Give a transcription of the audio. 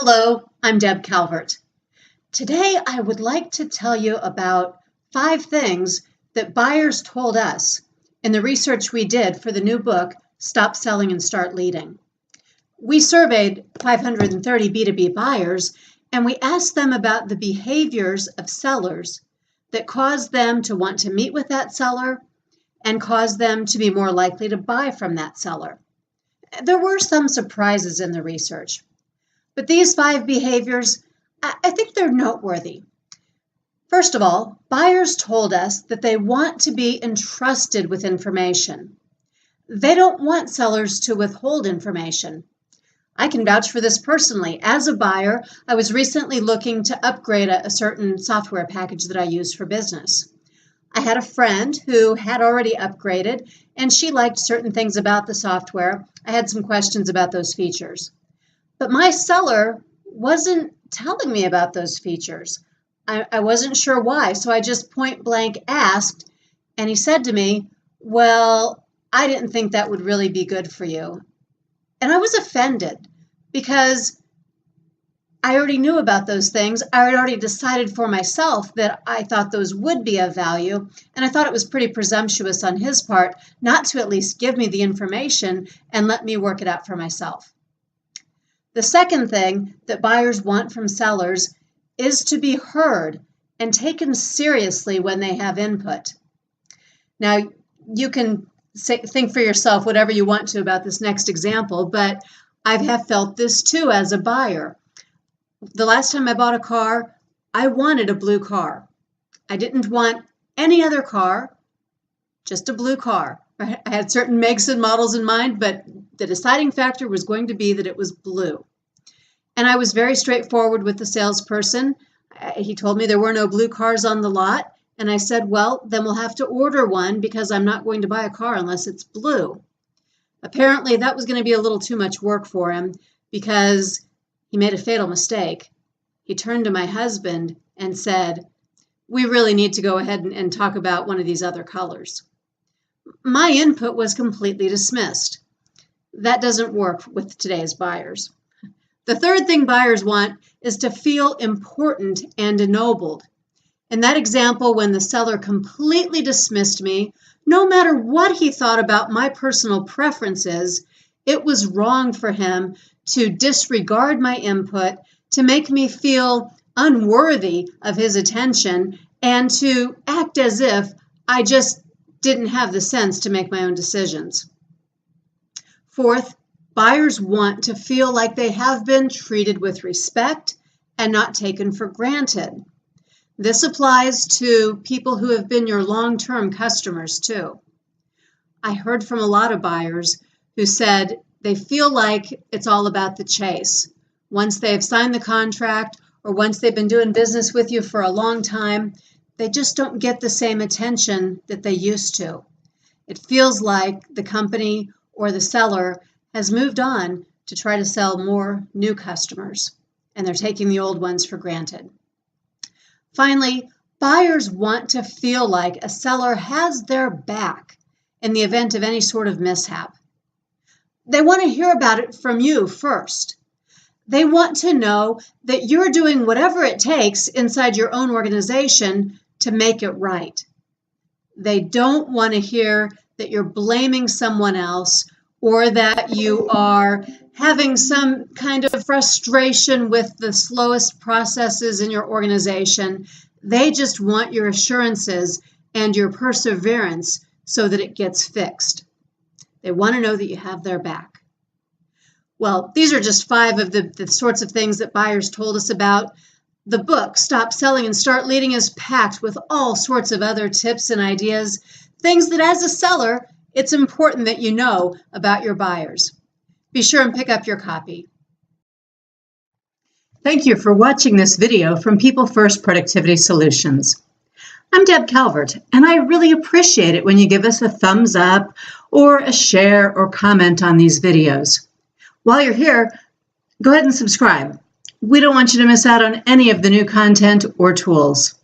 Hello, I'm Deb Calvert. Today I would like to tell you about 5 things that buyers told us in the research we did for the new book, Stop Selling and Start Leading. We surveyed 530 B2B buyers and we asked them about the behaviors of sellers that caused them to want to meet with that seller and caused them to be more likely to buy from that seller. There were some surprises in the research. But these 5 behaviors, I think they're noteworthy. First of all, buyers told us that they want to be entrusted with information. They don't want sellers to withhold information. I can vouch for this personally. As a buyer, I was recently looking to upgrade a certain software package that I use for business. I had a friend who had already upgraded, and she liked certain things about the software. I had some questions about those features. But my seller wasn't telling me about those features. I wasn't sure why, so I just point blank asked, and he said to me, "Well, I didn't think that would really be good for you." And I was offended because I already knew about those things. I had already decided for myself that I thought those would be of value, and I thought it was pretty presumptuous on his part not to at least give me the information and let me work it out for myself. The second thing that buyers want from sellers is to be heard and taken seriously when they have input. Now, you can think for yourself whatever you want to about this next example, but I have felt this too as a buyer. The last time I bought a car, I wanted a blue car. I didn't want any other car, just a blue car. I had certain makes and models in mind, but the deciding factor was going to be that it was blue. And I was very straightforward with the salesperson. He told me there were no blue cars on the lot. And I said, well, then we'll have to order one because I'm not going to buy a car unless it's blue. Apparently, that was going to be a little too much work for him because he made a fatal mistake. He turned to my husband and said, "We really need to go ahead and talk about one of these other colors." My input was completely dismissed. That doesn't work with today's buyers. The third thing buyers want is to feel important and ennobled. In that example, when the seller completely dismissed me, no matter what he thought about my personal preferences, it was wrong for him to disregard my input, to make me feel unworthy of his attention, and to act as if I just didn't have the sense to make my own decisions. Fourth, buyers want to feel like they have been treated with respect and not taken for granted. This applies to people who have been your long-term customers too. I heard from a lot of buyers who said they feel like it's all about the chase. Once they've signed the contract or once they've been doing business with you for a long time, they just don't get the same attention that they used to. It feels like the company or the seller has moved on to try to sell more new customers, and they're taking the old ones for granted. Finally, buyers want to feel like a seller has their back in the event of any sort of mishap. They want to hear about it from you first. They want to know that you're doing whatever it takes inside your own organization to make it right. They don't want to hear that you're blaming someone else or that you are having some kind of frustration with the slowest processes in your organization. They just want your assurances and your perseverance so that it gets fixed. They want to know that you have their back. Well, these are just 5 of the sorts of things that buyers told us about. The book, Stop Selling and Start Leading, is packed with all sorts of other tips and ideas, things that as a seller, it's important that you know about your buyers. Be sure and pick up your copy. Thank you for watching this video from People First Productivity Solutions. I'm Deb Calvert, and I really appreciate it when you give us a thumbs up or a share or comment on these videos. While you're here, go ahead and subscribe. We don't want you to miss out on any of the new content or tools.